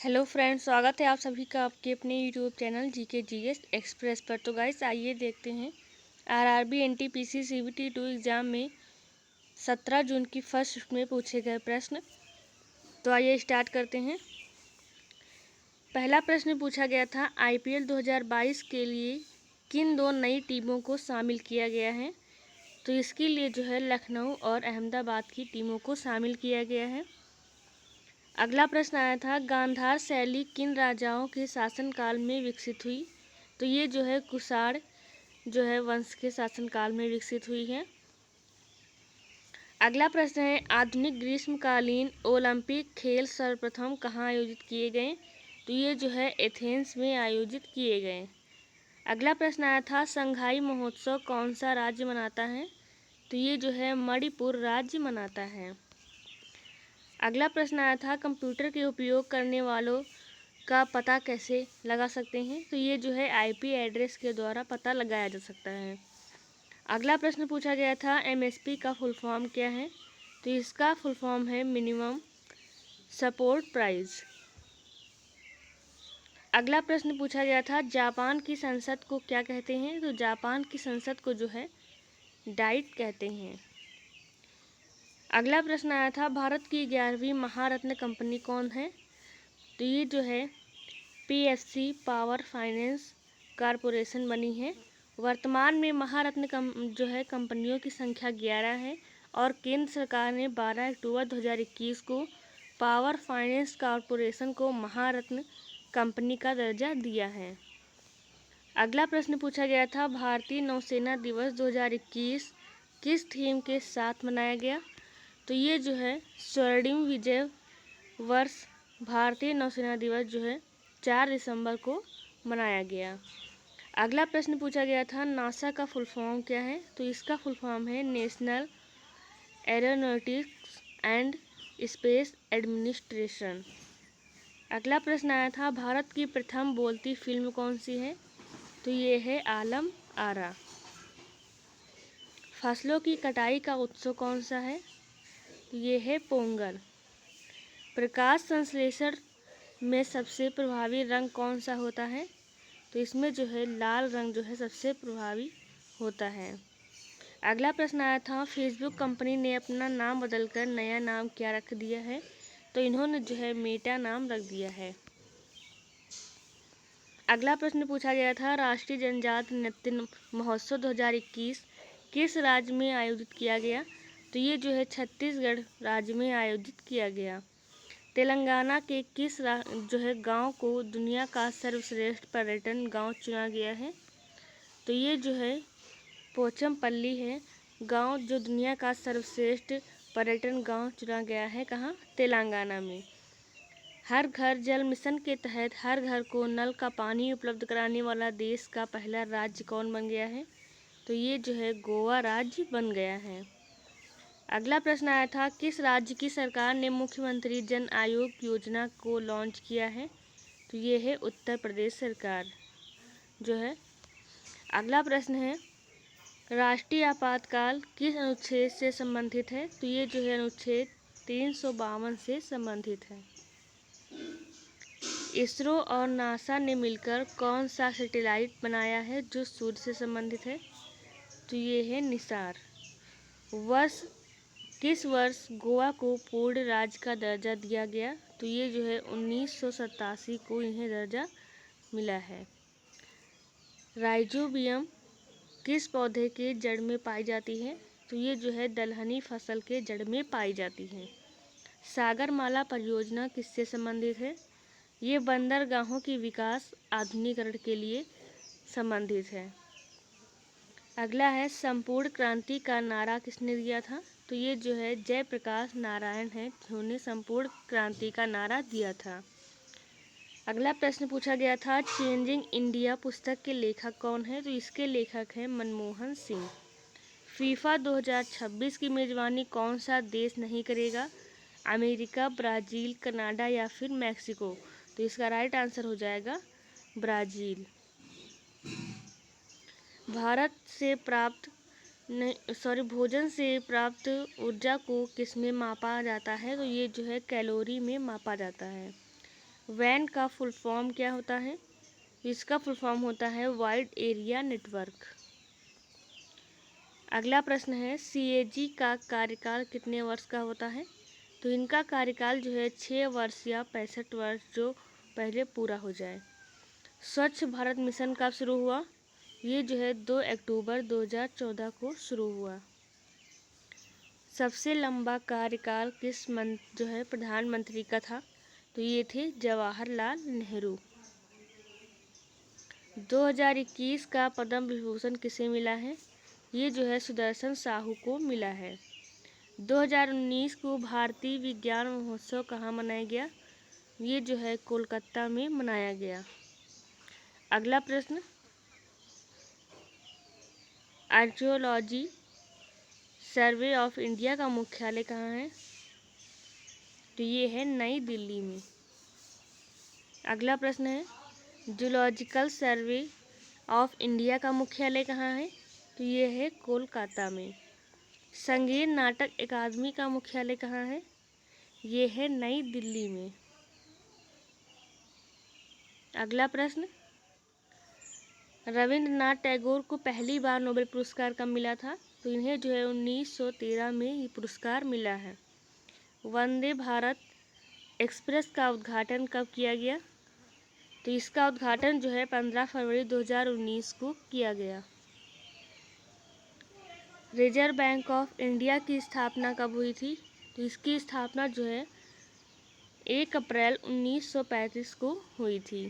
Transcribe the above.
Hello friends, स्वागत है आप सभी का आपके अपने YouTube channel GK GS express पर। तो गाइस आइए देखते हैं आरआरबी एनटीपीसी सीबीटी 2 एग्ज़ाम में 17 जून की फर्स्ट शिफ्ट में पूछे गए प्रश्न। तो आइए स्टार्ट करते हैं। पहला प्रश्न पूछा गया था, आईपीएल 2022 के लिए किन दो नई टीमों को शामिल किया गया है। तो इसके लिए जो है लखनऊ और अहमदाबाद की टीमों को शामिल किया गया है। अगला प्रश्न आया था, गांधार शैली किन राजाओं के शासनकाल में विकसित हुई। तो ये जो है कुषाण जो है वंश के शासनकाल में विकसित हुई है। अगला प्रश्न है, आधुनिक ग्रीष्मकालीन ओलंपिक खेल सर्वप्रथम कहाँ आयोजित किए गए। तो ये जो है एथेंस में आयोजित किए गए। अगला प्रश्न आया था, संघाई महोत्सव कौन सा राज्य मनाता है। तो ये जो है मणिपुर राज्य मनाता है। अगला प्रश्न आया था, कंप्यूटर के उपयोग करने वालों का पता कैसे लगा सकते हैं। तो ये जो है आईपी एड्रेस के द्वारा पता लगाया जा सकता है। अगला प्रश्न पूछा गया था, एमएसपी का फुल फॉर्म क्या है। तो इसका फुल फॉर्म है मिनिमम सपोर्ट प्राइस। अगला प्रश्न पूछा गया था, जापान की संसद को क्या कहते हैं। तो जापान की संसद को जो है डाइट कहते हैं। अगला प्रश्न आया था, भारत की 11वीं महारत्न कंपनी कौन है। तो ये जो है पीएफसी पावर फाइनेंस कॉरपोरेशन बनी है। वर्तमान में महारत्न जो है कंपनियों की संख्या 11 है और केंद्र सरकार ने 12 अक्टूबर 2021 को पावर फाइनेंस कॉरपोरेशन को महारत्न कंपनी का दर्जा दिया है। अगला प्रश्न पूछा गया था, भारतीय नौसेना दिवस 2021 किस थीम के साथ मनाया गया। तो ये जो है स्वर्णिम विजय वर्ष भारतीय नौसेना दिवस जो है 4 दिसंबर को मनाया गया। अगला प्रश्न पूछा गया था, नासा का फुल फॉर्म क्या है। तो इसका फुल फॉर्म है national aeronautics and space administration. अगला प्रश्न आया था, भारत की प्रथम बोलती फिल्म कौन सी है। तो ये है आलम आरा। फसलों की कटाई का उत्सव कौन सा है। तो ये है पोंगल। प्रकाश संश्लेषण में सबसे प्रभावी रंग कौन सा होता है। तो इसमें जो है लाल रंग जो है सबसे प्रभावी होता है। अगला प्रश्न आया था, फेसबुक कंपनी ने अपना नाम बदलकर नया नाम क्या रख दिया है। तो इन्होंने जो है मेटा नाम रख दिया है। अगला प्रश्न पूछा गया था, राष्ट्रीय जनजाति नृत्य महोत्सव 2021 किस राज्य में आयोजित किया गया। तो ये जो है छत्तीसगढ़ राज्य में आयोजित किया गया। तेलंगाना के किस जो है गांव को दुनिया का सर्वश्रेष्ठ पर्यटन गांव चुना गया है। तो ये जो है पोचमपल्ली है गांव जो दुनिया का सर्वश्रेष्ठ पर्यटन गांव चुना गया है। कहाँ, तेलंगाना में। हर घर जल मिशन के तहत हर घर को नल का पानी उपलब्ध कराने वाला देश का पहला राज्य कौन बन गया है। तो ये जो है गोवा राज्य बन गया है। अगला प्रश्न आया था, किस राज्य की सरकार ने मुख्यमंत्री जन आयोग योजना को लॉन्च किया है। तो ये है उत्तर प्रदेश सरकार जो है। अगला प्रश्न है, राष्ट्रीय आपातकाल किस अनुच्छेद से संबंधित है। तो ये जो है अनुच्छेद 352 से संबंधित है। इसरो और नासा ने मिलकर कौन सा सैटेलाइट बनाया है जो सूर्य से संबंधित है। तो ये है निसार। किस वर्ष गोवा को पूर्ण राज्य का दर्जा दिया गया। तो ये जो है 1987 को इन्हें दर्जा मिला है। राइजोबियम किस पौधे के जड़ में पाई जाती है। तो ये जो है दलहनी फसल के जड़ में पाई जाती है। सागरमाला परियोजना किससे संबंधित है। ये बंदरगाहों की विकास आधुनिकीकरण के लिए संबंधित है। अगला है, संपूर्ण क्रांति का नारा किसने दिया था। तो ये जो है जयप्रकाश नारायण है जिन्होंने संपूर्ण क्रांति का नारा दिया था। अगला प्रश्न पूछा गया था, चेंजिंग इंडिया पुस्तक के लेखक कौन है। तो इसके लेखक हैं मनमोहन सिंह। फीफा 2026 की मेजबानी कौन सा देश नहीं करेगा। अमेरिका, ब्राज़ील, कनाडा या फिर मैक्सिको। तो इसका राइट आंसर हो जाएगा ब्राज़ील। भोजन से प्राप्त ऊर्जा को किस में मापा जाता है। तो ये जो है कैलोरी में मापा जाता है। वैन का फुल फॉर्म क्या होता है? इसका फुल फॉर्म होता है वाइड एरिया नेटवर्क। अगला प्रश्न है सीएजी का कार्यकाल कितने वर्ष का होता है? तो इनका कार्यकाल जो है 6 वर्ष या 65 वर्ष, जो पहले पूरा हो जाए। स्वच्छ भारत मिशन कब शुरू हुआ? ये जो है 2 अक्टूबर 2014 को शुरू हुआ। सबसे लंबा कार्यकाल किस जो है प्रधानमंत्री का था? तो ये थे जवाहरलाल नेहरू। 2021 का पद्म विभूषण किसे मिला है? ये जो है सुदर्शन साहू को मिला है। 2019 को भारतीय विज्ञान महोत्सव कहाँ मनाया गया? ये जो है कोलकाता में मनाया गया। अगला प्रश्न, आर्कियोलॉजी सर्वे ऑफ इंडिया का मुख्यालय कहाँ है? तो ये है नई दिल्ली में। अगला प्रश्न है जूलॉजिकल सर्वे ऑफ इंडिया का मुख्यालय कहाँ है? तो ये है कोलकाता में। संगीत नाटक अकादमी का मुख्यालय कहाँ है? ये है नई दिल्ली में। अगला प्रश्न, रविंद्रनाथ टैगोर को पहली बार नोबेल पुरस्कार कब मिला था? तो इन्हें जो है 1913 में ये पुरस्कार मिला है। वंदे भारत एक्सप्रेस का उद्घाटन कब किया गया? तो इसका उद्घाटन जो है 15 फरवरी 2019 को किया गया। रिजर्व बैंक ऑफ इंडिया की स्थापना कब हुई थी? तो इसकी स्थापना जो है 1 अप्रैल 1935 को हुई थी।